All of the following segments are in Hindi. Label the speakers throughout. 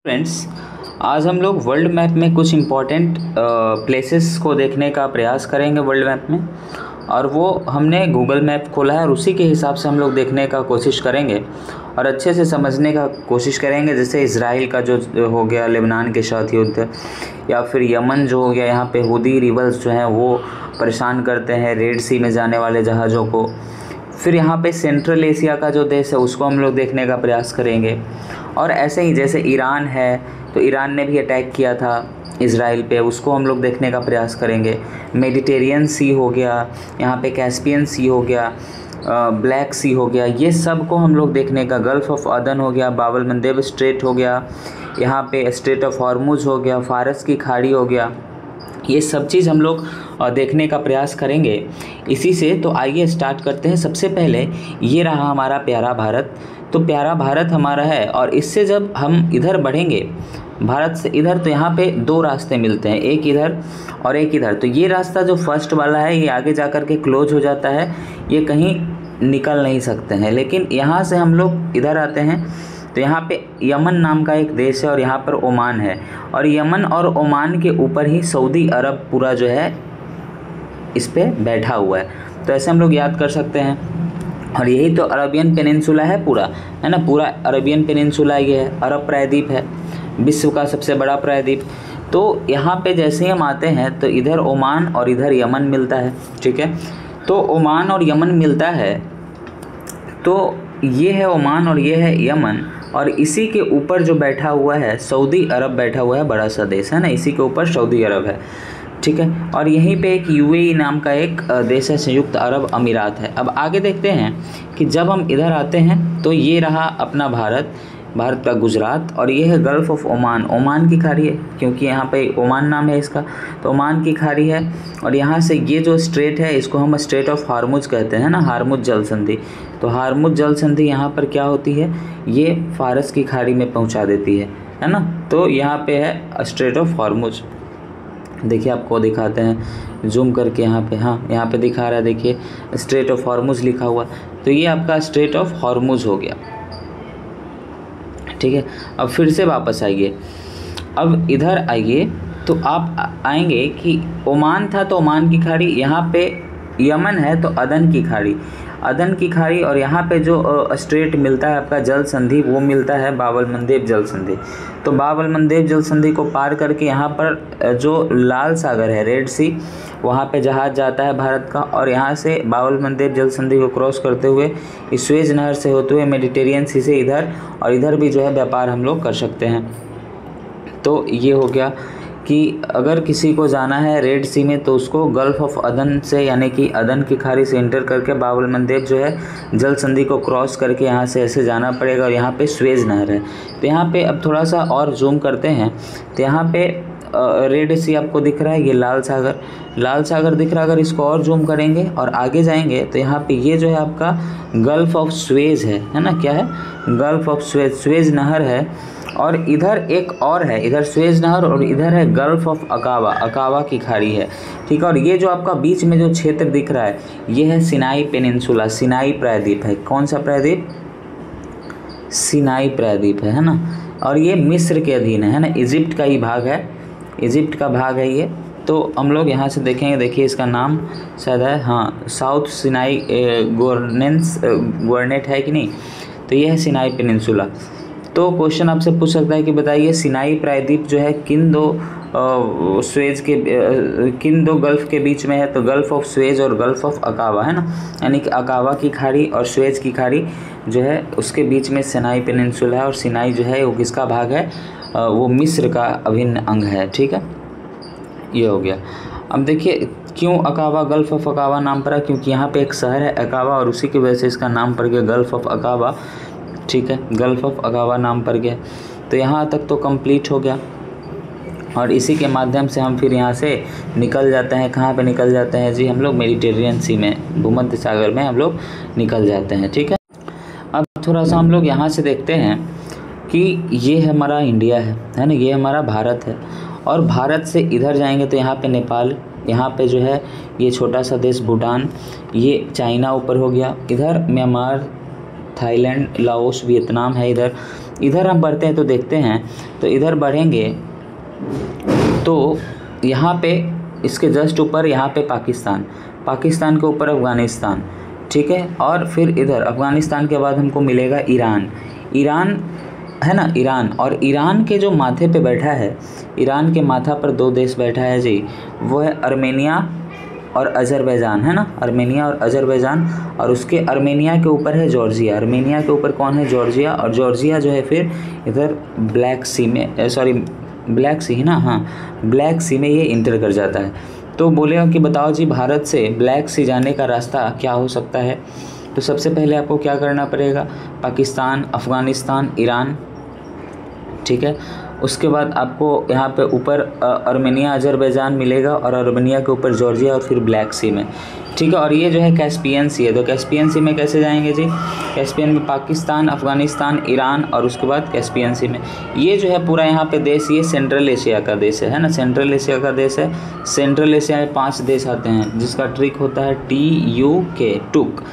Speaker 1: फ्रेंड्स, आज हम लोग वर्ल्ड मैप में कुछ इम्पॉर्टेंट प्लेसेस को देखने का प्रयास करेंगे वर्ल्ड मैप में। और वो हमने गूगल मैप खोला है और उसी के हिसाब से हम लोग देखने का कोशिश करेंगे और अच्छे से समझने का कोशिश करेंगे। जैसे इजराइल का जो हो गया लेबनान के साथ युद्ध, या फिर यमन जो हो गया, यहाँ पे हुदी रिबल्स जो हैं वो परेशान करते हैं रेड सी में जाने वाले जहाज़ों को। फिर यहाँ पे सेंट्रल एशिया का जो देश है उसको हम लोग देखने का प्रयास करेंगे। और ऐसे ही जैसे ईरान है तो ईरान ने भी अटैक किया था इजराइल पे, उसको हम लोग देखने का प्रयास करेंगे। मेडिटेरियन सी हो गया, यहाँ पे कैस्पियन सी हो गया, ब्लैक सी हो गया, ये सब को हम लोग देखने का। गल्फ़ ऑफ अदन हो गया, बाब एल मंदेब स्ट्रेट हो गया, यहाँ पे स्ट्रेट ऑफ हॉर्मुज हो गया, फारस की खाड़ी हो गया, ये सब चीज़ हम लोग देखने का प्रयास करेंगे इसी से। तो आइए स्टार्ट करते हैं। सबसे पहले ये रहा हमारा प्यारा भारत। तो प्यारा भारत हमारा है और इससे जब हम इधर बढ़ेंगे भारत से इधर, तो यहाँ पे दो रास्ते मिलते हैं, एक इधर और एक इधर। तो ये रास्ता जो फर्स्ट वाला है ये आगे जा कर के क्लोज हो जाता है, ये कहीं निकल नहीं सकते हैं। लेकिन यहाँ से हम लोग इधर आते हैं तो यहाँ पे यमन नाम का एक देश है और यहाँ पर ओमान है, और यमन और ओमान के ऊपर ही सऊदी अरब पूरा जो है इस पे बैठा हुआ है। तो ऐसे हम लोग याद कर सकते हैं। और यही तो अरबियन पेनिनसुला है पूरा, है ना, पूरा अरबियन पेनिनसुला ये है, अरब प्रायद्वीप है, विश्व का सबसे बड़ा प्रायद्वीप। तो यहाँ पे जैसे ही हम आते हैं तो इधर ओमान और इधर यमन मिलता है, ठीक है। तो ओमान और यमन मिलता है, तो ये है ओमान और ये है यमन, और इसी के ऊपर जो बैठा हुआ है सऊदी अरब बैठा हुआ है, बड़ा सा देश है ना, इसी के ऊपर सऊदी अरब है, ठीक है। और यहीं पे एक यूएई नाम का एक देश है, संयुक्त अरब अमीरात है। अब आगे देखते हैं कि जब हम इधर आते हैं तो ये रहा अपना भारत, भारत का गुजरात, और ये है गल्फ़ ऑफ ओमान, ओमान की खाड़ी है क्योंकि यहाँ पे ओमान नाम है इसका, तो ओमान की खाड़ी है। और यहाँ से ये जो स्ट्रेट है इसको हम स्ट्रेट ऑफ हार्मुज कहते हैं ना, हार्मुज जल संधि। तो हार्मुज जल संधि यहाँ पर क्या होती है, ये फारस की खाड़ी में पहुँचा देती है ना। तो यहाँ पे है स्ट्रेट ऑफ हार्मुज, देखिए आपको दिखाते हैं जूम करके यहाँ पे, हाँ यहाँ पे दिखा रहा है, देखिए स्ट्रेट ऑफ हार्मुज लिखा हुआ। तो ये आपका स्ट्रेट ऑफ हार्मुज हो गया, ठीक है। अब फिर से वापस आइए, अब इधर आइए तो आप आएंगे कि ओमान था तो ओमान की खाड़ी, यहाँ पे यमन है तो अदन की खाड़ी, अदन की खाड़ी, और यहाँ पे जो स्ट्रेट मिलता है आपका जल संधि वो मिलता है बाब एल मंदेब जल संधि। तो बाब एल मंदेब जल संधि को पार करके यहाँ पर जो लाल सागर है, रेड सी, वहाँ पे जहाज़ जाता है भारत का, और यहाँ से बाब एल मंदेब जल संधि को क्रॉस करते हुए इस सुएज नहर से होते हुए मेडिटेरियन सी से इधर, और इधर भी जो है व्यापार हम लोग कर सकते हैं। तो ये हो गया कि अगर किसी को जाना है रेड सी में तो उसको गल्फ़ ऑफ अदन से, यानी कि अदन की खाड़ी से इंटर करके बाब एल मंदेब जो है जल संधि को क्रॉस करके यहाँ से ऐसे जाना पड़ेगा, और यहाँ पे सुएज नहर है। तो यहाँ पे अब थोड़ा सा और जूम करते हैं तो यहाँ पे रेड सी आपको दिख रहा है, ये लाल सागर, लाल सागर दिख रहा है। अगर इसको और जूम करेंगे और आगे जाएंगे तो यहाँ पे ये जो है आपका गल्फ़ ऑफ सुएज है ना, क्या है, गल्फ़ ऑफ सुएज, सुएज नहर है। और इधर एक और है, इधर सुएज नहर, और इधर है गल्फ़ ऑफ अकाबा, अकाबा की खाड़ी है, ठीक है। और ये जो आपका बीच में जो क्षेत्र दिख रहा है ये है सिनाई पेनिनसुला, सिनाई प्रायद्वीप है। कौन सा प्रायद्वीप, सिनाई प्रायद्वीप है ना। और ये मिस्र के अधीन है ना, इजिप्ट का ही भाग है, इजिप्ट का भाग है ये। तो हम लोग यहाँ से देखेंगे, देखिए इसका नाम शायद है, हाँ, साउथ सिनाई गवर्नेट है कि नहीं, तो ये है सिनाई पेनिनसुला। तो क्वेश्चन आपसे पूछ सकता है कि बताइए सिनाई प्रायद्वीप जो है किन दो सुएज के किन दो गल्फ़ के बीच में है, तो गल्फ़ ऑफ सुएज और गल्फ़ ऑफ अकाबा, है ना, यानी कि अकाबा की खाड़ी और सुएज की खाड़ी जो है उसके बीच में सिनाई पेनिनसुला है। और सिनाई जो है वो किसका भाग है, वो मिस्र का अभिन्न अंग है, ठीक है। ये हो गया। अब देखिए क्यों अकाबा, गल्फ़ ऑफ अकाबा नाम पड़ा, क्योंकि यहाँ पे एक शहर है अकाबा और उसी की वजह से इसका नाम पड़ गया गल्फ़ ऑफ अकाबा, ठीक है, गल्फ़ ऑफ अकाबा नाम पड़ गया। तो यहाँ तक तो कंप्लीट हो गया, और इसी के माध्यम से हम फिर यहाँ से निकल जाते हैं। कहाँ पे निकल जाते हैं जी, हम लोग मेडिटेरियन सी में, भूमध्य सागर में हम लोग निकल जाते हैं, ठीक है। अब थोड़ा सा हम लोग यहाँ से देखते हैं कि ये हमारा इंडिया है ना, ये हमारा भारत है। और भारत से इधर जाएंगे तो यहाँ पे नेपाल, यहाँ पे जो है ये छोटा सा देश भूटान, ये चाइना ऊपर हो गया, इधर म्यांमार, थाईलैंड, लाओस, वियतनाम है इधर, इधर हम बढ़ते हैं तो देखते हैं, तो इधर बढ़ेंगे तो यहाँ पे इसके जस्ट ऊपर यहाँ पे पाकिस्तान, पाकिस्तान के ऊपर अफ़गानिस्तान, ठीक है। और फिर इधर अफ़गानिस्तान के बाद हमको मिलेगा ईरान, ईरान है ना, ईरान। और ईरान के जो माथे पे बैठा है, ईरान के माथा पर 2 देश बैठा है जी, वो है अर्मेनिया और अज़रबैजान, है ना, अर्मेनिया और अज़रबैजान। और उसके अर्मेनिया के ऊपर है जॉर्जिया, अर्मेनिया के ऊपर कौन है, जॉर्जिया। और जॉर्जिया जो है फिर इधर ब्लैक सी में, सॉरी ब्लैक सी है ना, हाँ ब्लैक सी में ये इंटर कर जाता है। तो बोलेगा कि बताओ जी भारत से ब्लैक सी जाने का रास्ता क्या हो सकता है। तो सबसे पहले आपको क्या करना पड़ेगा, पाकिस्तान, अफ़गानिस्तान, ईरान, ठीक है। उसके बाद आपको यहाँ पे ऊपर अर्मेनिया, अज़रबैजान मिलेगा और अर्मेनिया के ऊपर जॉर्जिया और फिर ब्लैक सी में, ठीक है। और ये जो है कैस्पियन सी है, तो कैस्पियन सी में कैसे जाएंगे जी, कैस्पियन में पाकिस्तान, अफ़गानिस्तान, ईरान और उसके बाद कैस्पियन सी में। ये जो है पूरा यहाँ पे देश, ये सेंट्रल एशिया का देश है ना, सेंट्रल एशिया का देश है। सेंट्रल एशिया में 5 देश आते हैं जिसका ट्रिक होता है TUK, टुक।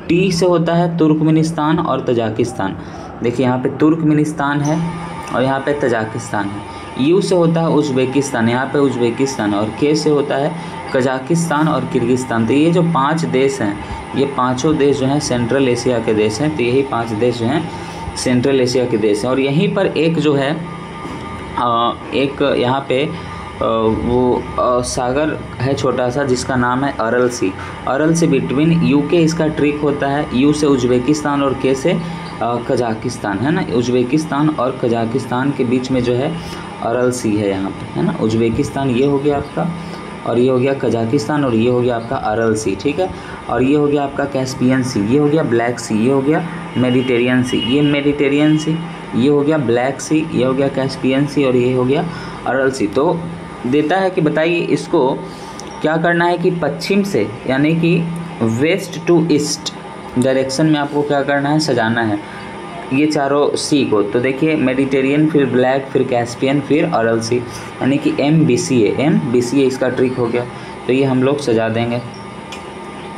Speaker 1: टी से होता है तुर्कमेनिस्तान और तजाकिस्तान, देखिए यहाँ पे तुर्कमेनिस्तान है और यहाँ पे तजाकिस्तान है। यू से होता है उज़्बेकिस्तान, यहाँ पे उज़्बेकिस्तान। और के से होता है कजाकिस्तान और किर्गिस्तान। तो ये जो 5 देश हैं, ये पाँचों देश जो हैं सेंट्रल एशिया के देश हैं। तो यही 5 देश जो हैं सेंट्रल एशिया के देश हैं। और यहीं पर एक जो है एक यहाँ पे वो सागर है छोटा सा जिसका नाम है अरल सी। अरल से बिटवीन यूके इसका ट्रिक होता है, यू से उज़्बेकिस्तान और के से कजाकिस्तान, है ना। उज़्बेकिस्तान और कजाकिस्तान के बीच में जो है अरल सी है यहाँ पे, है ना। उज़्बेकिस्तान ये हो गया आपका, और ये हो गया कजाकिस्तान, और ये हो गया आपका अरल सी, ठीक है। और ये हो गया आपका कैस्पियन सी, ये हो गया ब्लैक सी, ये हो गया मेडिटेरियन सी, ये मेडिटेरियन सी, ये हो गया ब्लैक सी, ये हो गया कैस्पियन सी, और ये हो गया अरल सी। तो देता है कि बताइए इसको क्या करना है कि पश्चिम से यानी कि वेस्ट टू ईस्ट डायरेक्शन में आपको क्या करना है, सजाना है ये चारों सी को। तो देखिए मेडिटेरियन, फिर ब्लैक, फिर कैस्पियन, फिर अरल सी, यानी कि MBCA इसका ट्रिक हो गया। तो ये हम लोग सजा देंगे,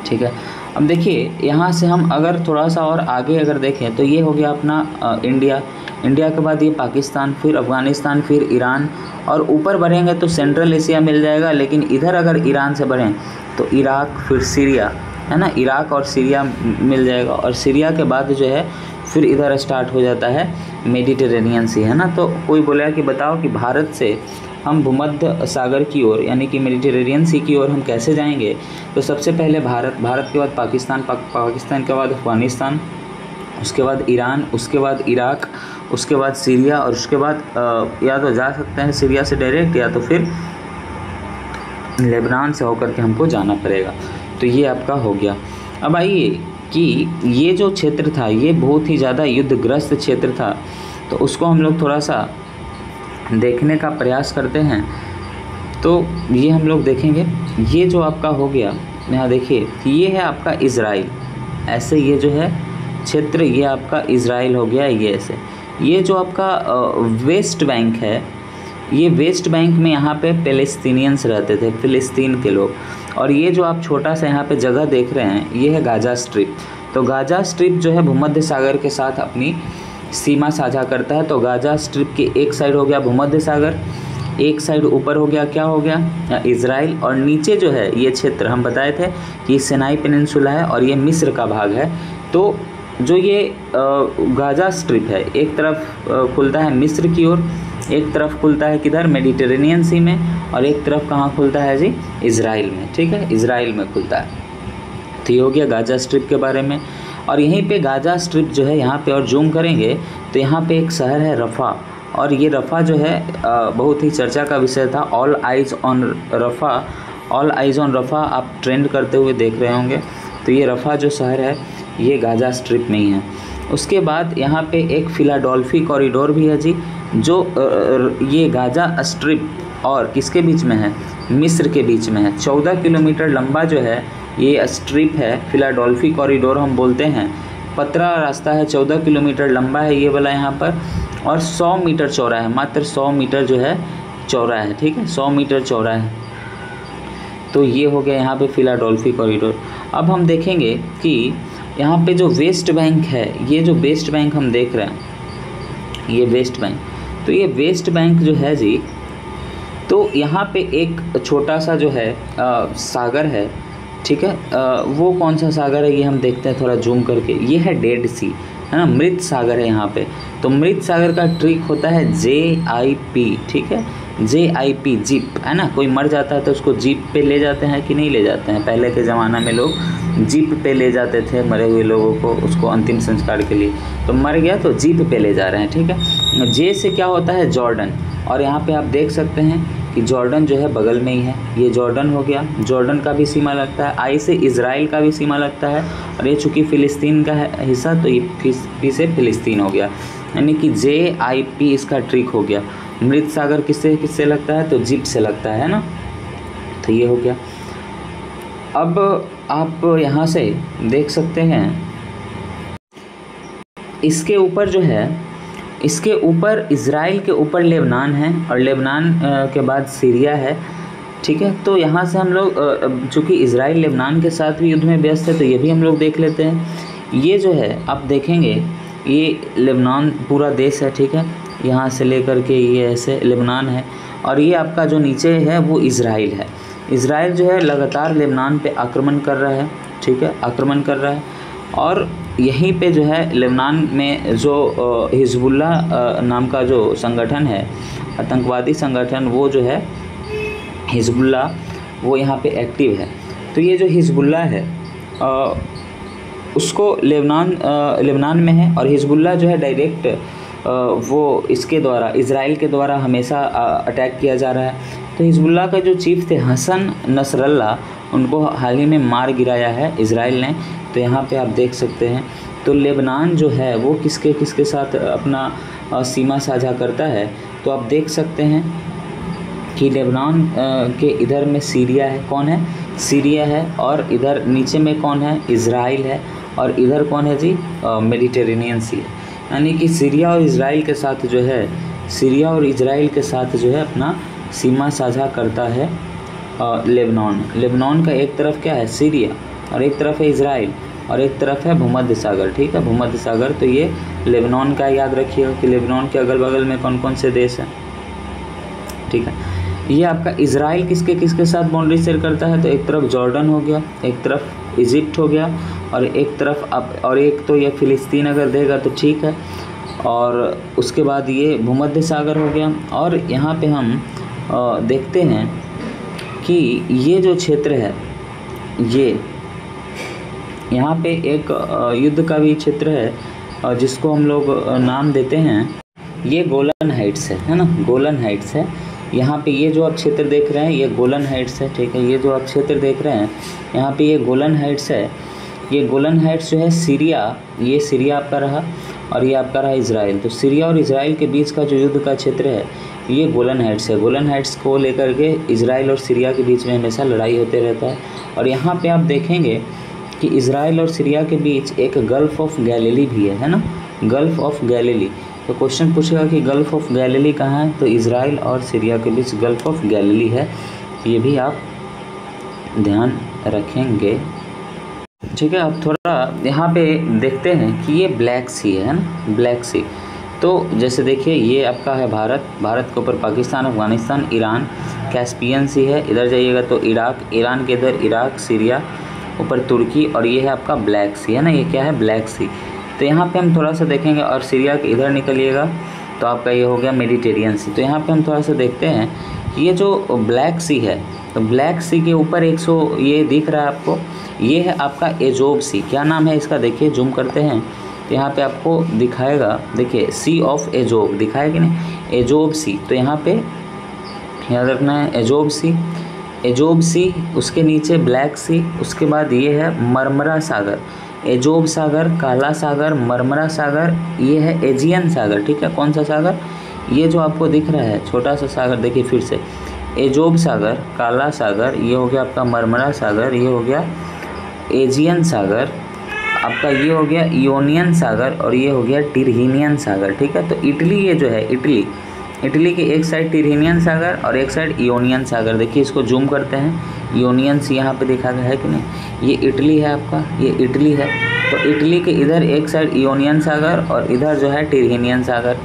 Speaker 1: ठीक है। अब देखिए यहाँ से हम अगर थोड़ा सा और आगे अगर देखें तो ये हो गया अपना इंडिया, इंडिया के बाद ये पाकिस्तान, फिर अफ़गानिस्तान, फिर ईरान। और ऊपर बढ़ेंगे तो सेंट्रल एशिया मिल जाएगा, लेकिन इधर अगर ईरान से बढ़ें तो इराक, फिर सीरिया, है ना, इराक और सीरिया मिल जाएगा। और सीरिया के बाद जो है फिर इधर स्टार्ट हो जाता है मेडिटेरेनियन सी, है ना। तो कोई बोलेगा कि बताओ कि भारत से हम भूमध्य सागर की ओर यानी कि मेडिटेरेनियन सी की ओर हम कैसे जाएंगे। तो सबसे पहले भारत, भारत के बाद पाकिस्तान, पाकिस्तान के बाद अफ़गानिस्तान, उसके बाद ईरान, उसके बाद इराक, उसके बाद सीरिया, और उसके बाद या तो जा सकते हैं सीरिया से डायरेक्ट, या तो फिर लेबनान से होकर के हमको जाना पड़ेगा। तो ये आपका हो गया। अब आइए कि ये जो क्षेत्र था ये बहुत ही ज़्यादा युद्धग्रस्त क्षेत्र था, तो उसको हम लोग थोड़ा सा देखने का प्रयास करते हैं। तो ये हम लोग देखेंगे, ये जो आपका हो गया यहाँ देखिए, ये है आपका इज़राइल, ऐसे ये जो है क्षेत्र ये आपका इज़राइल हो गया, ये ऐसे। ये जो आपका वेस्ट बैंक है, ये वेस्ट बैंक में यहाँ पे पैलेस्टीनियंस रहते थे, फ़िलिस्तीन के लोग। और ये जो आप छोटा सा यहाँ पे जगह देख रहे हैं ये है गाज़ा स्ट्रिप। तो गाज़ा स्ट्रिप जो है भूमध्य सागर के साथ अपनी सीमा साझा करता है। तो गाज़ा स्ट्रिप की एक साइड हो गया भूमध्य सागर, एक साइड ऊपर हो गया क्या हो गया इज़राइल, और नीचे जो है ये क्षेत्र हम बताए थे कि सिनाई पेनिनसुला है और ये मिस्र का भाग है। तो जो ये गाज़ा स्ट्रिप है एक तरफ खुलता है मिस्र की ओर, एक तरफ खुलता है किधर मेडिटेरेनियन सी में, और एक तरफ कहाँ खुलता है जी इज़राइल में, ठीक है, इज़राइल में खुलता है। तो ये हो गया गाज़ा स्ट्रिप के बारे में। और यहीं पे गाज़ा स्ट्रिप जो है यहाँ पे और जूम करेंगे तो यहाँ पे एक शहर है रफ़ा, और ये रफ़ा जो है बहुत ही चर्चा का विषय था। All eyes on Rafah, all eyes on Rafah आप ट्रेंड करते हुए देख रहे होंगे। तो ये रफ़ा जो शहर है ये गाज़ा स्ट्रिप में ही है। उसके बाद यहाँ पे एक फिलाडेल्फी कॉरिडोर भी है जी, जो ये गाज़ा स्ट्रिप और किसके बीच में है, मिस्र के बीच में है। 14 किलोमीटर लंबा जो है ये स्ट्रिप है, फिलाडेल्फी कॉरिडोर हम बोलते हैं। पतला रास्ता है, 14 किलोमीटर लंबा है ये वाला यहाँ पर, और 100 मीटर चौड़ा है, मात्र 100 मीटर जो है चौड़ा है, ठीक है, 100 मीटर चौड़ा है। तो ये हो गया यहाँ पे फिलाडेल्फी कॉरिडोर। अब हम देखेंगे कि यहाँ पे जो वेस्ट बैंक है, ये जो वेस्ट बैंक हम देख रहे हैं ये वेस्ट बैंक। तो ये वेस्ट बैंक जो है जी, तो यहाँ पे एक छोटा सा जो है सागर है, ठीक है। वो कौन सा सागर है ये हम देखते हैं थोड़ा जूम करके। ये है डेड सी, है ना, मृत सागर है यहाँ पे। तो मृत सागर का ट्रिक होता है JIP, ठीक है, JIP, जीप, है ना। कोई मर जाता है तो उसको जीप पे ले जाते हैं कि नहीं ले जाते हैं। पहले के ज़माना में लोग जीप पे ले जाते थे मरे हुए लोगों को, उसको अंतिम संस्कार के लिए। तो मर गया तो जीप पे ले जा रहे हैं, ठीक है। जे से क्या होता है, जॉर्डन। और यहाँ पे आप देख सकते हैं कि जॉर्डन जो है बगल में ही है, ये जॉर्डन हो गया, जॉर्डन का भी सीमा लगता है। आई से इज़राइल का भी सीमा लगता है, और ये चूँकि फ़िलिस्तीन का है हिस्सा, तो ये पी से फ़िलिस्तीन हो गया, यानी कि JIP इसका ट्रिक हो गया। मृत सागर किससे लगता है, तो जीप से लगता है ना। तो ये हो गया। अब आप यहाँ से देख सकते हैं इसके ऊपर जो है, इसके ऊपर इज़राइल के ऊपर लेबनान है, और लेबनान के बाद सीरिया है, ठीक है। तो यहाँ से हम लोग चूँकि इज़राइल लेबनान के साथ भी युद्ध में व्यस्त है, तो ये भी हम लोग देख लेते हैं। ये जो है आप देखेंगे, ये लेबनान पूरा देश है, ठीक है। यहाँ से लेकर के ये ऐसे लेबनान है, और ये आपका जो नीचे है वो इज़राइल है। इज़राइल जो है लगातार लेबनान पे आक्रमण कर रहा है, ठीक है, आक्रमण कर रहा है। और यहीं पे जो है लेबनान में जो हिजबुल्लाह नाम का जो संगठन है, आतंकवादी संगठन, वो जो है हिजबुल्लाह, वो यहाँ पे एक्टिव है। तो ये जो हिजबुल्लाह है उसको लेबनान में है, और हिजबुल्लाह जो है डायरेक्ट वो इसके द्वारा, इज़राइल के द्वारा हमेशा अटैक किया जा रहा है। तो हिजबुल्लाह का जो चीफ थे हसन नसरल्ला, उनको हाल ही में मार गिराया है इज़राइल ने। तो यहाँ पे आप देख सकते हैं। तो लेबनान जो है वो किसके साथ अपना सीमा साझा करता है, तो आप देख सकते हैं कि लेबनान के इधर में सीरिया है। कौन है, सीरिया है। और इधर नीचे में कौन है, इज़राइल है। और इधर कौन है जी, मेडिटेरेनियन सी है। यानी कि सीरिया और इज़राइल के साथ जो है, सीरिया और इज़राइल के साथ जो है अपना सीमा साझा करता है लेबनान। लेबनान का एक तरफ क्या है, सीरिया, और एक तरफ है इज़राइल, और एक तरफ है भूमध्य सागर, ठीक है, भूमध्य सागर। तो ये लेबनान का याद रखिएगा कि लेबनान के अगल बगल में कौन कौन से देश हैं, ठीक है। ये आपका इज़राइल किसके साथ बाउंड्री शेयर करता है, तो एक तरफ जॉर्डन हो गया, एक तरफ इजिप्ट हो गया, और एक तरफ और एक तो ये फ़िलिस्तीन अगर देगा तो ठीक है। और उसके बाद ये भूमध्य सागर हो गया। और यहाँ पे हम देखते हैं कि ये जो क्षेत्र है, ये यहाँ पे एक युद्ध का भी क्षेत्र है, जिसको हम लोग नाम देते हैं, ये गोलन हाइट्स है ना, गोलन हाइट्स है। यहाँ पे ये जो आप क्षेत्र देख रहे हैं ये गोलन हाइट्स है, ठीक है। ये जो आप क्षेत्र देख रहे हैं यहाँ पे ये गोलन हाइट्स है। ये गोलन हाइट्स जो है सीरिया, ये सीरिया आपका रहा, और ये आपका रहा इज़राइल। तो सीरिया और इज़राइल के बीच का जो युद्ध का क्षेत्र है ये गोलन हाइट्स है। गोलन हाइट्स को लेकर के इज़राइल और सीरिया के बीच में हमेशा लड़ाई होते रहता है। और यहाँ पे आप देखेंगे कि इज़राइल और सीरिया के बीच एक गल्फ़ ऑफ गैलीली भी है ना, गल्फ़ ऑफ गैलीली। तो क्वेश्चन पूछेगा कि गल्फ़ ऑफ गैलीली कहाँ है, तो इज़राइल और सीरिया के बीच गल्फ़ ऑफ गैलीली है। ये भी आप ध्यान रखेंगे, ठीक है। अब थोड़ा यहाँ पे देखते हैं कि ये ब्लैक सी है ना, ब्लैक सी। तो जैसे देखिए ये आपका है भारत के ऊपर पाकिस्तान, अफ़गानिस्तान, ईरान, कैस्पियन सी है। इधर जाइएगा तो इराक, ईरान के इधर इराक, सीरिया, ऊपर तुर्की, और ये है आपका ब्लैक सी, है ना, ये क्या है, ब्लैक सी। तो यहाँ पे हम थोड़ा सा देखेंगे। और सीरिया के इधर निकलिएगा तो आपका ये हो गया मेडिटेरियन सी। तो यहाँ पे हम थोड़ा सा देखते हैं ये जो ब्लैक सी है, तो ब्लैक सी के ऊपर ये दिख रहा है आपको, ये है आपका एजोब सी। क्या नाम है इसका, देखिए जूम करते हैं तो यहाँ पे आपको दिखाएगा, देखिए सी ऑफ एजोब दिखाएगा कि नहीं, एजोब सी। तो यहाँ पे याद रखना है एजोब सी, एजोब सी, उसके नीचे ब्लैक सी, उसके बाद ये है मरमरा सागर, एजोब सागर, काला सागर, मरमरा सागर, ये है एजियन सागर, ठीक है। कौन सा सागर, ये जो आपको दिख रहा है छोटा सा सागर, देखिए फिर से एजोब सागर, काला सागर, ये हो गया आपका मरमरा सागर, ये हो गया एजियन सागर, आपका ये हो गया इयोनियन सागर, और ये हो गया टिरहिनियन सागर, ठीक है। तो इटली, ये जो है इटली के एक साइड टिरहिनियन सागर और एक साइड इयोनियन सागर। देखिए इसको जूम करते हैं, इयोनियन सी यहाँ पे देखा गया है कि नहीं, ये इटली है आपका, ये इटली है। तो इटली के इधर एक साइड इयोनियन सागर और इधर जो है टिरहिनियन सागर।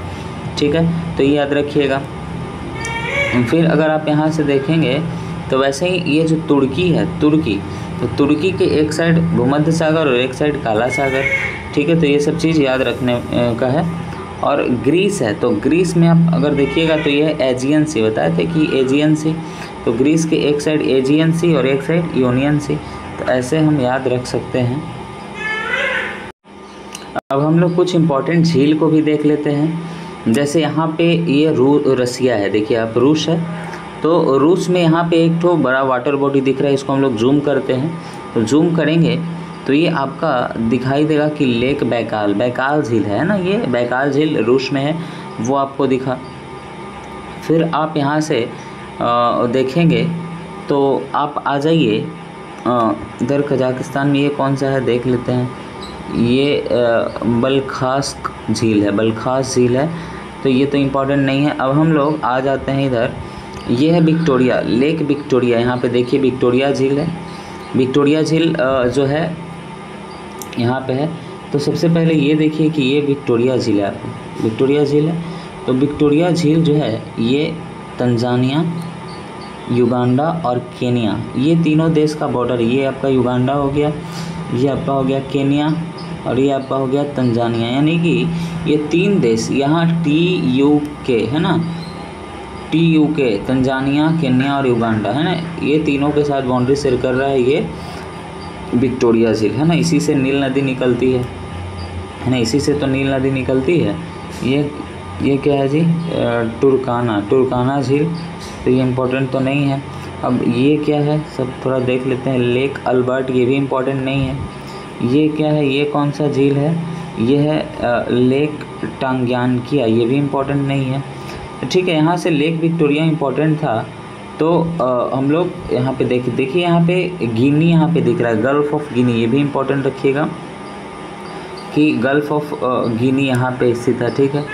Speaker 1: ठीक है, तो ये याद रखिएगा। फिर अगर आप यहाँ से देखेंगे तो वैसे ही ये जो तुर्की है, तुर्की, तो तुर्की के एक साइड भूमध्य सागर और एक साइड काला सागर, ठीक है, तो ये सब चीज़ याद रखने का है। और ग्रीस है, तो ग्रीस में आप अगर देखिएगा तो ये एजियन सी, बताए थे कि एजियन सी, तो ग्रीस के एक साइड एजियन सी और एक साइड यूनियन सी, तो ऐसे हम याद रख सकते हैं। अब हम लोग कुछ इम्पोर्टेंट झील को भी देख लेते हैं। जैसे यहाँ पे ये रसिया है, देखिए आप, रूस है, तो रूस में यहाँ पे एक तो बड़ा वाटर बॉडी दिख रहा है, इसको हम लोग जूम करते हैं, तो जूम करेंगे तो ये आपका दिखाई देगा कि लेक बैकाल, बैकाल झील है ना, ये बैकाल झील रूस में है, वो आपको दिखा। फिर आप यहाँ से देखेंगे तो आप आ जाइए इधर कजाकिस्तान में, ये कौन सा है देख लेते हैं, ये बलखास्क झील है, बलखास झील है, तो ये तो इम्पोर्टेंट नहीं है। अब हम लोग आ जाते हैं इधर, ये है विक्टोरिया, लेक विक्टोरिया, यहाँ पे देखिए विक्टोरिया झील है, विक्टोरिया झील जो है यहाँ पे है। तो सबसे पहले ये देखिए कि ये विक्टोरिया झील है, विक्टोरिया झील है, तो विक्टोरिया झील जो है ये तंजानिया, युगांडा और केनिया, ये तीनों देश का बॉर्डर, ये आपका युगांडा हो गया, ये आपका हो गया केनिया और ये आपका हो गया तंजानिया, यानी कि ये तीन देश यहाँ TUK है ना, TUK, तंजानिया, केन्या और युगांडा है ना, ये तीनों के साथ बाउंड्री शेयर कर रहा है ये विक्टोरिया झील, है ना, इसी से नील नदी निकलती है ना, इसी से तो नील नदी निकलती है। ये क्या है जी, टुरकाना, टुरकाना झील, तो ये इम्पोर्टेंट तो नहीं है। अब ये क्या है सब थोड़ा देख लेते हैं, लेक अल्बर्ट, ये भी इम्पोर्टेंट नहीं है। ये क्या है, ये कौन सा झील है, ये है लेक टांग्यानकिया, ये भी इम्पोर्टेंट नहीं है। ठीक है, यहाँ से लेक विक्टोरिया इम्पोर्टेंट था, तो हम लोग यहाँ पे देखिए यहाँ पे गिनी यहाँ पे दिख रहा है, गल्फ ऑफ गिनी, ये भी इम्पोर्टेंट रखिएगा कि गल्फ ऑफ गिनी यहाँ पे स्थित है, ठीक है।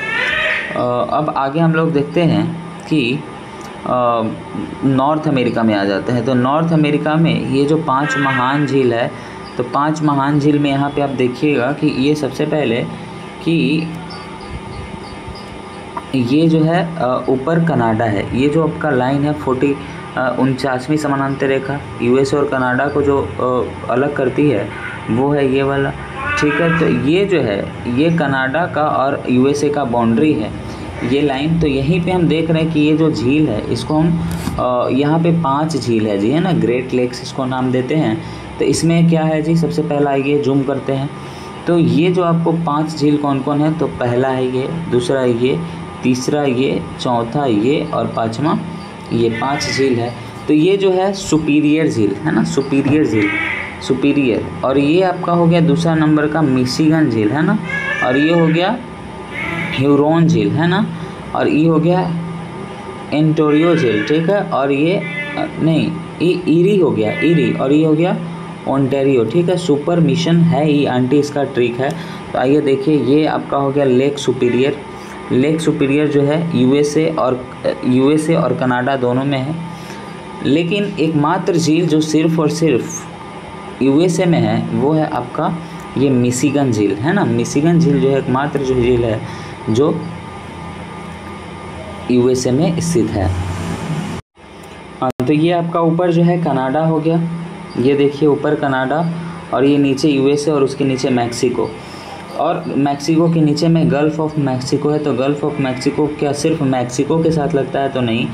Speaker 1: अब आगे हम लोग देखते हैं कि नॉर्थ अमेरिका में आ जाते हैं। तो नॉर्थ अमेरिका में ये जो 5 महान झील है, तो 5 महान झील में यहाँ पे आप देखिएगा कि ये सबसे पहले कि ये जो है ऊपर कनाडा है, ये जो आपका लाइन है 49वीं समानांतर रेखा, यूएसए और कनाडा को जो अलग करती है वो है ये वाला, ठीक है। तो ये जो है ये कनाडा का और यूएसए का बाउंड्री है ये लाइन। तो यहीं पे हम देख रहे हैं कि ये जो झील है इसको हम यहाँ पे 5 झील है जी, है ना, ग्रेट लेक्स इसको नाम देते हैं। तो इसमें क्या है जी, सबसे पहला आइए जूम करते हैं, तो ये जो आपको 5 झील कौन कौन है, तो पहला है ये, दूसरा ये, तीसरा ये, चौथा ये और पाँचवा ये, 5 झील है। तो ये जो है सुपीरियर झील है ना, सुपीरियर झील, सुपीरियर। और ये आपका हो गया दूसरा नंबर का मिशिगन झील है ना, और ये हो गया ह्यूरोन झील है ना, और ये हो गया एंटोरियो झील, ठीक है। और ये नहीं, ये ईरी हो गया, ईरी, और ये हो गया ओंटारियो, ठीक है। सुपर मिशन है ये, आंटी इसका ट्रिक है। तो आइए देखिए, ये आपका हो गया लेक सुपीरियर। लेक सुपीरियर जो है यूएसए और कनाडा दोनों में है, लेकिन एकमात्र झील जो सिर्फ और सिर्फ यूएसए में है वो है आपका ये मिशिगन झील है ना। मिशिगन झील जो है एकमात्र जो झील है जो यूएसए में स्थित है। तो ये आपका ऊपर जो है कनाडा हो गया, ये देखिए ऊपर कनाडा, और ये नीचे यूएसए और उसके नीचे मैक्सिको, और मैक्सिको के नीचे में गल्फ़ ऑफ मैक्सिको है। तो गल्फ़ ऑफ मैक्सिको क्या सिर्फ मैक्सिको के साथ लगता है, तो नहीं,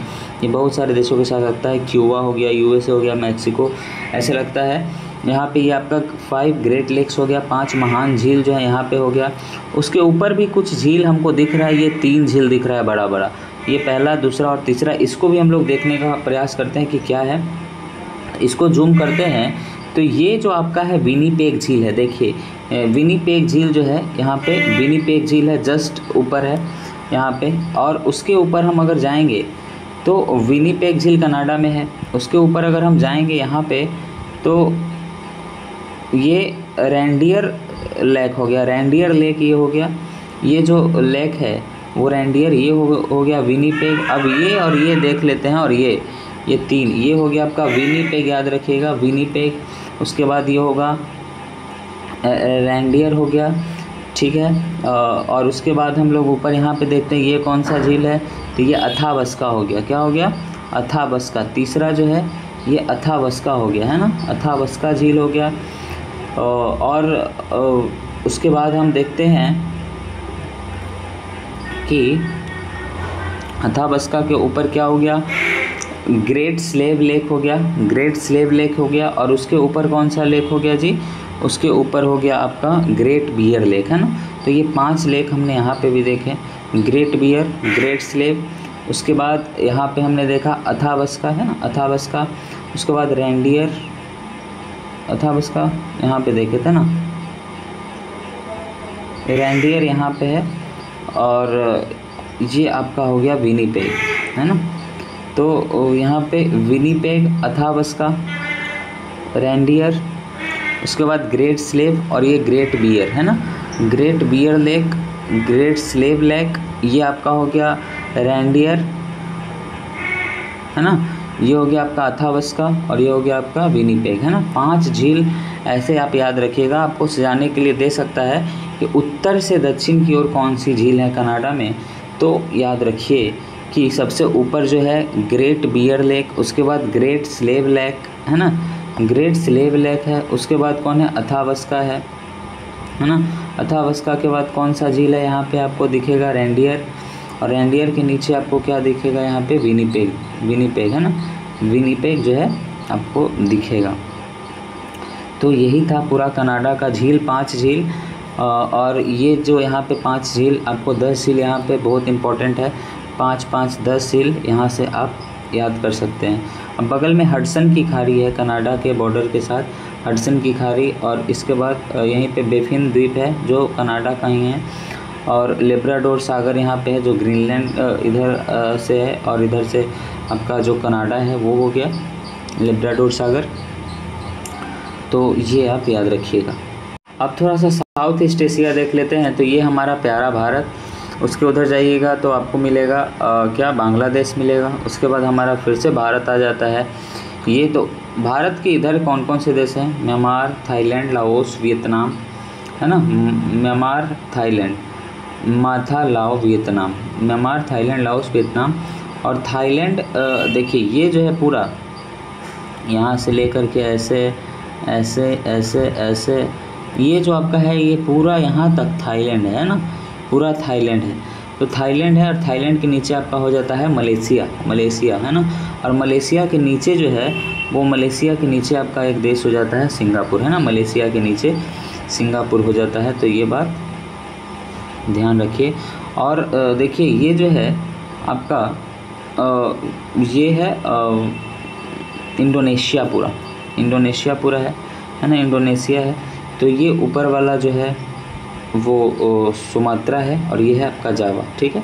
Speaker 1: ये बहुत सारे देशों के साथ लगता है। क्यूबा हो गया, यूएसए हो गया, मैक्सिको, ऐसे लगता है। यहाँ पे ये आपका 5 ग्रेट लेक्स हो गया, 5 महान झील जो है यहाँ पे हो गया। उसके ऊपर भी कुछ झील हमको दिख रहा है, ये 3 झील दिख रहा है बड़ा बड़ा, ये पहला, दूसरा और तीसरा। इसको भी हम लोग देखने का प्रयास करते हैं कि क्या है। इसको जूम करते हैं तो ये जो आपका है विनीपेग झील है, देखिए विनीपेग झील जो है यहाँ पे, विनीपेग झील है जस्ट ऊपर है यहाँ पे। और उसके ऊपर हम अगर जाएंगे तो विनीपेग झील कनाडा में है। उसके ऊपर अगर हम जाएंगे यहाँ पे तो ये रेंडियर लेक हो गया, रेंडियर लेक ये हो गया, ये जो लेक है वो रेंडियर, ये हो गया विनीपेग। अब ये और ये देख लेते हैं, और ये 3, ये हो गया आपका विनीपेग, याद रखिएगा विनीपेग। उसके बाद ये होगा रेंडियर हो गया, ठीक है। और उसके बाद हम लोग ऊपर यहाँ पे देखते हैं ये कौन सा झील है, तो ये अथाबस्का हो गया। क्या हो गया? अथाबस्का। तीसरा जो है ये अथाबस्का हो गया, है ना, अथाबस्का झील हो गया। और उसके बाद हम देखते हैं कि अथाबस्का के ऊपर क्या हो गया? ग्रेट स्लेव लेक हो गया, ग्रेट स्लेव लेक हो गया। और उसके ऊपर कौन सा लेक हो गया जी? उसके ऊपर हो गया आपका ग्रेट बियर लेक, है ना। तो ये 5 लेक हमने यहाँ पे भी देखे, ग्रेट बियर, ग्रेट स्लेव, उसके बाद यहाँ पे हमने देखा अथाबस्का, है ना, अथाबस्का। उसके बाद रेंडियर, अथाबस्का यहाँ पे देखे थे ना, रेंडियर यहाँ पे है। और ये आपका हो गया विनीपेग, है ना। तो यहाँ पे विनीपेग, अथाबस्का, रेंडियर, उसके बाद ग्रेट स्लेव और ये ग्रेट बियर, है ना, Great Bear Lake, Great Slave Lake, ये आपका हो गया रेंडियर, है ना, ये हो गया आपका अथाबस्का और ये हो गया आपका विनीपेग, है ना। 5 झील ऐसे आप याद रखिएगा। आपको सजाने के लिए दे सकता है कि उत्तर से दक्षिण की ओर कौन सी झील है कनाडा में, तो याद रखिए कि सबसे ऊपर जो है ग्रेट बियर लेक, उसके बाद ग्रेट स्लेव लेक, है ना, ग्रेट स्लेव लेक है। उसके बाद कौन है? अथाबस्का है ना। अथाबस्का के बाद कौन सा झील है? यहाँ पे आपको दिखेगा रेंडियर, और रेंडियर के नीचे आपको क्या दिखेगा? यहाँ पे विनीपेग, विनीपेग, है ना, विनीपेग जो है आपको दिखेगा। तो यही था पूरा कनाडा का झील, 5 झील। और ये जो यहाँ पे 5 झील, आपको 10 झील यहाँ पे बहुत इंपॉर्टेंट है, 5 5 10 झील यहाँ से आप याद कर सकते हैं। अब बगल में हडसन की खाड़ी है, कनाडा के बॉर्डर के साथ हडसन की खाड़ी, और इसके बाद यहीं पे बेफिन द्वीप है जो कनाडा का ही है, और लेब्राडोर सागर यहाँ पे है जो ग्रीनलैंड इधर से है, और इधर से आपका जो कनाडा है वो हो गया लेब्राडोर सागर। तो ये आप याद रखिएगा। अब थोड़ा सा साउथ ईस्ट एशिया देख लेते हैं। तो ये हमारा प्यारा भारत, उसके उधर जाइएगा तो आपको मिलेगा क्या? बांग्लादेश मिलेगा। उसके बाद हमारा फिर से भारत आ जाता है। ये तो भारत के इधर कौन कौन से देश हैं? म्यांमार, थाईलैंड, लाओस, वियतनाम, है ना, म्यांमार, थाईलैंड, माथा, लाओ, Vietnam, Myanmar, Thailand, Laos, Vietnam. और थाईलैंड देखिए ये जो है पूरा यहाँ से लेकर के ऐसे ऐसे ऐसे ऐसे, ये जो आपका है ये पूरा यहाँ तक थाईलैंड है ना, पूरा थाईलैंड है। तो थाईलैंड है, और थाईलैंड के नीचे आपका हो जाता है मलेशिया, मलेशिया, है ना। और मलेशिया के नीचे जो है वो, मलेशिया के नीचे आपका एक देश हो जाता है सिंगापुर, है ना, मलेशिया के नीचे सिंगापुर हो जाता है। तो ये बात ध्यान रखिए। और देखिए ये जो है आपका ये है इंडोनेशिया, पूरा इंडोनेशिया पूरा है ना, इंडोनेशिया है। तो ये ऊपर वाला जो है वो सुमात्रा है, और ये है आपका जावा, ठीक है,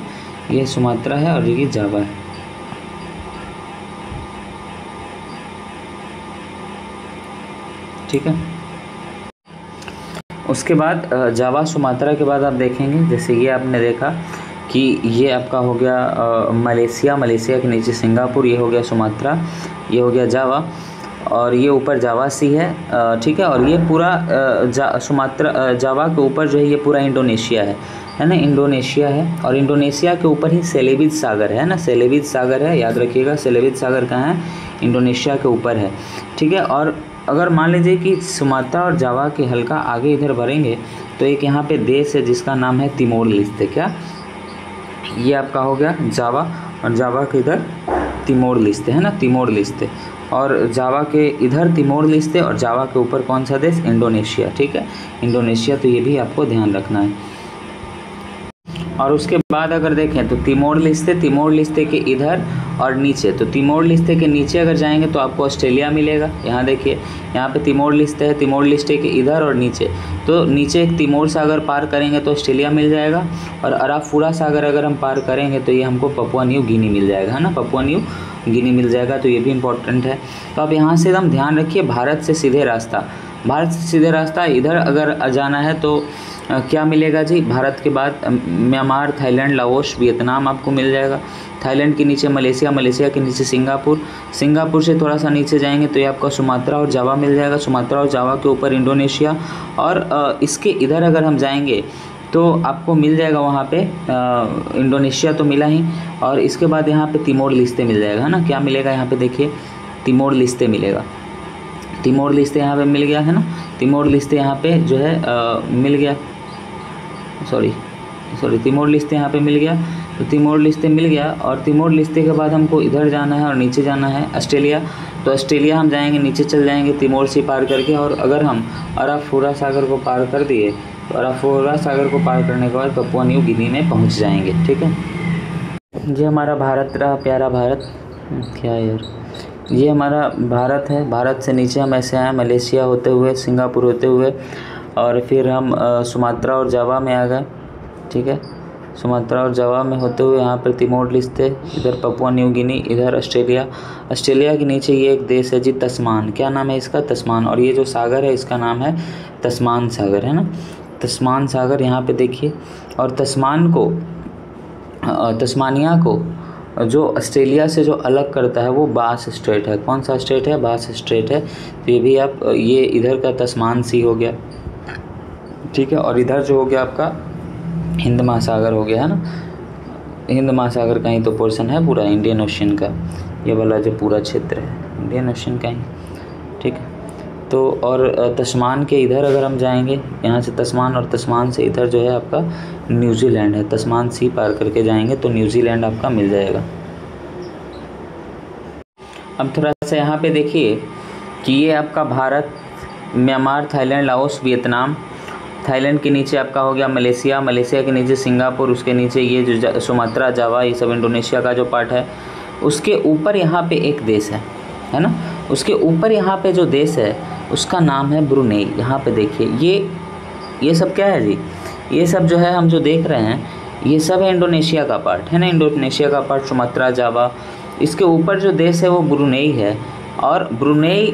Speaker 1: ये सुमात्रा है और ये जावा है। ठीक है। उसके बाद जावा सुमात्रा के बाद आप देखेंगे, जैसे ये आपने देखा कि ये आपका हो गया मलेशिया, मलेशिया के नीचे सिंगापुर, ये हो गया सुमात्रा, ये हो गया जावा, और ये ऊपर जावा सी है, ठीक है। और ये पूरा सुमात्रा, जावा के ऊपर जो है ये पूरा इंडोनेशिया है ना, इंडोनेशिया है। और इंडोनेशिया के ऊपर ही सेलेविज सागर है ना, सेलेविज सागर है, याद रखिएगा। सेलेविज सागर कहाँ है? इंडोनेशिया के ऊपर है, ठीक है। और अगर मान लीजिए कि सुमात्रा और जावा के हल्का आगे इधर बढ़ेंगे तो एक यहाँ पे देश है जिसका नाम है तिमोर लिस्ते। क्या? ये आपका हो गया जावा, और जावा के इधर तिमोर लिस्ते, है ना, तिमोर लिस्ते। और जावा के इधर तिमोर लिस्ते, और जावा के ऊपर कौन सा देश? इंडोनेशिया, ठीक है, इंडोनेशिया। तो ये भी आपको ध्यान रखना है। और उसके बाद अगर देखें तो तिमोर लिस्ते के इधर और नीचे, तो तिमोर लिस्ते के नीचे अगर जाएंगे तो आपको ऑस्ट्रेलिया मिलेगा। यहाँ देखिए, यहाँ पे तिमोर लिस्ते है, तिमोर लिस्ते के इधर और नीचे, तो नीचे एक तिमोर सागर पार करेंगे तो ऑस्ट्रेलिया मिल जाएगा, और अराफुरा सागर अगर हम पार करेंगे तो ये हमको पपुआ न्यू गिनी मिल जाएगा, है ना, पपुआ न्यू गिनी मिल जाएगा। तो ये भी इम्पोर्टेंट है। तो अब यहाँ से एकदम ध्यान रखिए, भारत से सीधे रास्ता, भारत से सीधे रास्ता इधर अगर जाना है तो क्या मिलेगा जी? भारत के बाद म्यांमार, थाईलैंड, लाओस, वियतनाम आपको मिल जाएगा। थाईलैंड के नीचे मलेशिया, मलेशिया के नीचे सिंगापुर, सिंगापुर से थोड़ा सा नीचे जाएंगे तो ये आपका सुमात्रा और जावा मिल जाएगा। सुमात्रा और जावा के ऊपर इंडोनेशिया, और इसके इधर अगर हम जाएंगे तो आपको मिल जाएगा वहाँ पे इंडोनेशिया तो मिला ही, और इसके बाद यहाँ पे तिमोर लिस्ते मिल जाएगा, है ना। क्या मिलेगा यहाँ पे देखिए, तिमोर लिस्ते मिलेगा। तिमोर लिस्ते यहाँ पे मिल गया, है ना। तिमोर लिस्ते यहाँ पे जो है मिल गया, सॉरी तिमोर लिस्ते यहाँ पे मिल गया। तो तिमोर लिस्ते मिल गया, और तिमोर लिस्ते के बाद हमको इधर जाना है और नीचे जाना है ऑस्ट्रेलिया। तो ऑस्ट्रेलिया हम जाएंगे, नीचे चल जाएंगे तिमोर से पार करके, और अगर हम अराफोरा सागर को पार कर दिए तो अराफोरा सागर को पार करने के बाद पपुआ न्यू गिनी में पहुंच जाएंगे, ठीक है। ये हमारा भारत रहा, प्यारा भारत, क्या यार, ये हमारा भारत है। भारत से नीचे हम ऐसे आए मलेशिया होते हुए, सिंगापुर होते हुए, और फिर हम सुमात्रा और जावा में आ गए, ठीक है। सुमात्रा और जावा में होते हुए यहाँ पर तिमोर लिस्ते, इधर पपुआ न्यू गिनी, इधर ऑस्ट्रेलिया। ऑस्ट्रेलिया के नीचे ये एक देश है जी, तस्मान। क्या नाम है इसका? तस्मान। और ये जो सागर है इसका नाम है तस्मान सागर, है ना। तस्मान सागर यहाँ पे देखिए। और तस्मानिया को जो ऑस्ट्रेलिया से जो अलग करता है वो बास स्ट्रेट है। कौन सा स्ट्रेट है? बास स्ट्रेट है। तो ये भी आप, ये इधर का तस्मान सी हो गया, ठीक है। और इधर जो हो गया आपका हिंद महासागर हो गया, है ना। हिंद महासागर का ही तो पोर्शन है पूरा इंडियन ओशन का, ये वाला जो पूरा क्षेत्र है इंडियन ओशन का ही, ठीक है। तो और तस्मान के इधर अगर हम जाएंगे, यहाँ से तस्मान, और तस्मान से इधर जो है आपका न्यूजीलैंड है। तस्मान सी पार करके जाएंगे तो न्यूजीलैंड आपका मिल जाएगा। अब थोड़ा सा यहाँ पे देखिए कि ये आपका Bharat, Myanmar, Thailand, Laos, Vietnam. Thailand के नीचे आपका हो गया मलेशिया, मलेशिया के नीचे सिंगापुर, उसके नीचे ये जो सुमात्रा, जावा, ये सब इंडोनेशिया का जो पार्ट है। उसके ऊपर यहाँ पे एक देश है ना। उसके ऊपर यहाँ पे जो देश है उसका नाम है ब्रुनेई। यहाँ पे देखिए ये सब क्या है जी, ये सब जो है हम जो देख रहे हैं ये सब है इंडोनेशिया का पार्ट, है ना। इंडोनेशिया का पार्ट सुमात्रा, जावा। इसके ऊपर जो देश है वो ब्रुनेई है, और ब्रुनेई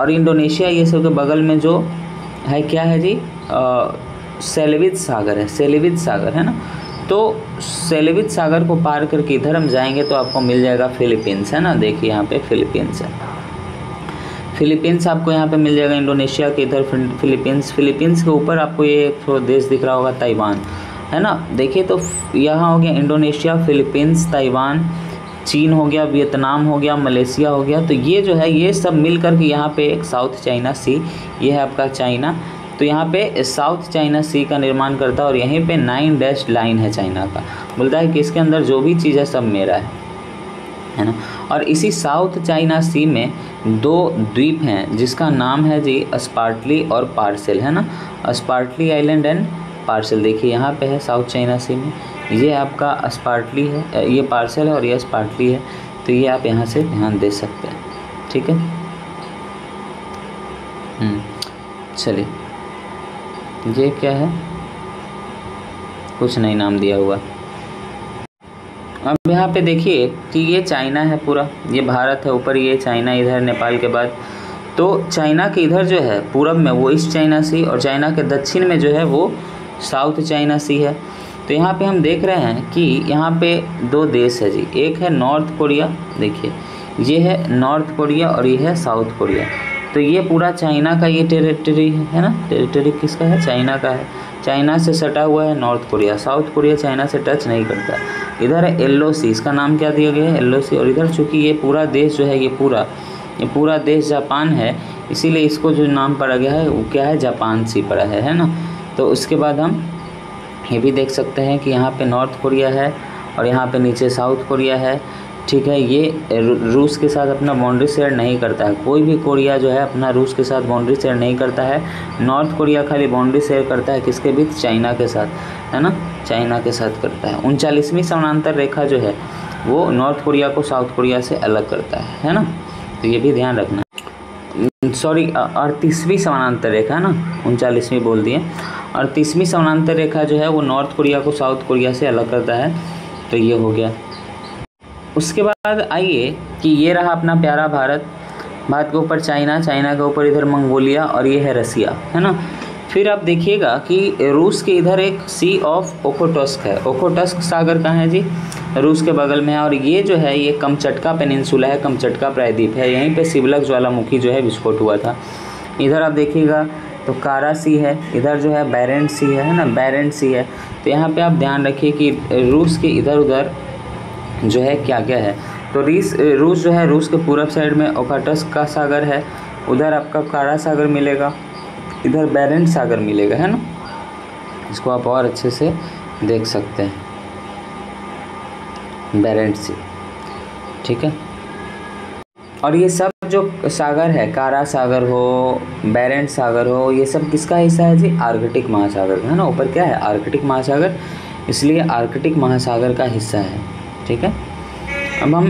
Speaker 1: और इंडोनेशिया ये सब के बगल में जो है क्या है जी, सेलेवित सागर है। सेलेवित सागर, है ना। तो सेलेवित सागर को पार करके इधर हम जाएंगे तो आपको मिल जाएगा फिलीपींस, है ना। देखिए यहाँ पे फिलीपींस है। फिलीपींस आपको यहाँ पे मिल जाएगा इंडोनेशिया के इधर फिलीपींस। फिलीपींस के ऊपर आपको ये एक देश दिख रहा होगा ताइवान, है ना। देखिए तो यहाँ हो गया इंडोनेशिया, फिलीपींस, ताइवान, चीन हो गया, वियतनाम हो गया, मलेशिया हो गया। तो ये जो है ये सब मिल कर के यहाँ पे एक साउथ चाइना सी, ये है आपका चाइना। तो यहाँ पे साउथ चाइना सी का निर्माण करता है, और यहीं पे 9 डैश लाइन है चाइना का। बोलता है कि इसके अंदर जो भी चीज़ है सब मेरा है ना। और इसी साउथ चाइना सी में 2 द्वीप हैं जिसका नाम है जी स्पार्टली और पार्सेल, है ना। Spratly island and parcel. देखिए यहाँ पे है साउथ चाइना सी में, ये आपका स्पार्टली है, ये पार्सेल है, और ये स्पार्टली है। तो ये आप यहाँ से ध्यान दे सकते हैं, ठीक है। चलिए, ये क्या है? कुछ नहीं नाम दिया हुआ। अब यहाँ पे देखिए कि ये चाइना है पूरा, ये भारत है ऊपर, ये चाइना इधर नेपाल के बाद। तो चाइना के इधर जो है पूरब में वो ईस्ट चाइना सी, और चाइना के दक्षिण में जो है वो साउथ चाइना सी है। तो यहाँ पे हम देख रहे हैं कि यहाँ पे 2 देश है जी, एक है नॉर्थ कोरिया, देखिए ये है नॉर्थ कोरिया और ये है साउथ कोरिया। तो ये पूरा चाइना का ये टेरिटरी है ना। टेरिटरी किसका है? चाइना का है। चाइना से सटा हुआ है north Korea. South Korea China से टच नहीं करता। इधर है येलो सी, इसका नाम क्या दिया गया है? येलो सी। और इधर चूँकि ये पूरा देश जो है ये पूरा देश जापान है, इसीलिए इसको जो नाम पड़ा गया है वो क्या है? जापान सी पड़ा है ना। तो उसके बाद हम ये भी देख सकते हैं कि यहाँ पे नॉर्थ कोरिया है और यहाँ पे नीचे साउथ कोरिया है, ठीक है। ये रूस के साथ अपना बाउंड्री शेयर नहीं करता है, कोई भी कोरिया जो है अपना रूस के साथ बाउंड्री शेयर नहीं करता है। नॉर्थ कोरिया खाली बाउंड्री शेयर करता है किसके बीच? चाइना के साथ, है ना। चाइना के साथ करता है। 39वीं समानांतर रेखा जो है वो नॉर्थ कोरिया को साउथ कोरिया से अलग करता है ना। तो ये भी ध्यान रखना। सॉरी 38वीं समानांतर रेखा है ना, 39वीं बोल दिए। 38वीं समानांतर रेखा जो है वो नॉर्थ कोरिया को साउथ कोरिया से अलग करता है। तो ये हो गया। उसके बाद आइए कि ये रहा अपना प्यारा भारत। भारत के ऊपर चाइना, चाइना के ऊपर इधर मंगोलिया और ये है रसिया, है ना। फिर आप देखिएगा कि रूस के इधर एक सी ऑफ ओखोटस्क है। ओखोटस्क सागर कहाँ है जी? रूस के बगल में है। और ये जो है ये कमचटका पेनिनसुला है, कमचटका प्रायद्वीप है। यहीं पे शिवलक ज्वालामुखी जो है विस्फोट हुआ था। इधर आप देखिएगा तो कारा सी है, इधर जो है बैरेंट सी है ना, बैरेंट सी है। तो यहाँ पे आप ध्यान रखिए कि रूस के इधर उधर जो है क्या क्या है। तो रूस जो है, रूस के पूरब साइड में ओखाटस्क का सागर है, उधर आपका कारा सागर मिलेगा, इधर बैरेंट सागर मिलेगा, है ना। इसको आप और अच्छे से देख सकते हैं, बैरेंट सी, ठीक है। और ये सब जो सागर है, कारा सागर हो, बैरेंट सागर हो, ये सब किसका हिस्सा है जी? आर्कटिक महासागर का, है ना। ऊपर क्या है? आर्कटिक महासागर, इसलिए आर्कटिक महासागर का हिस्सा है, ठीक है। अब हम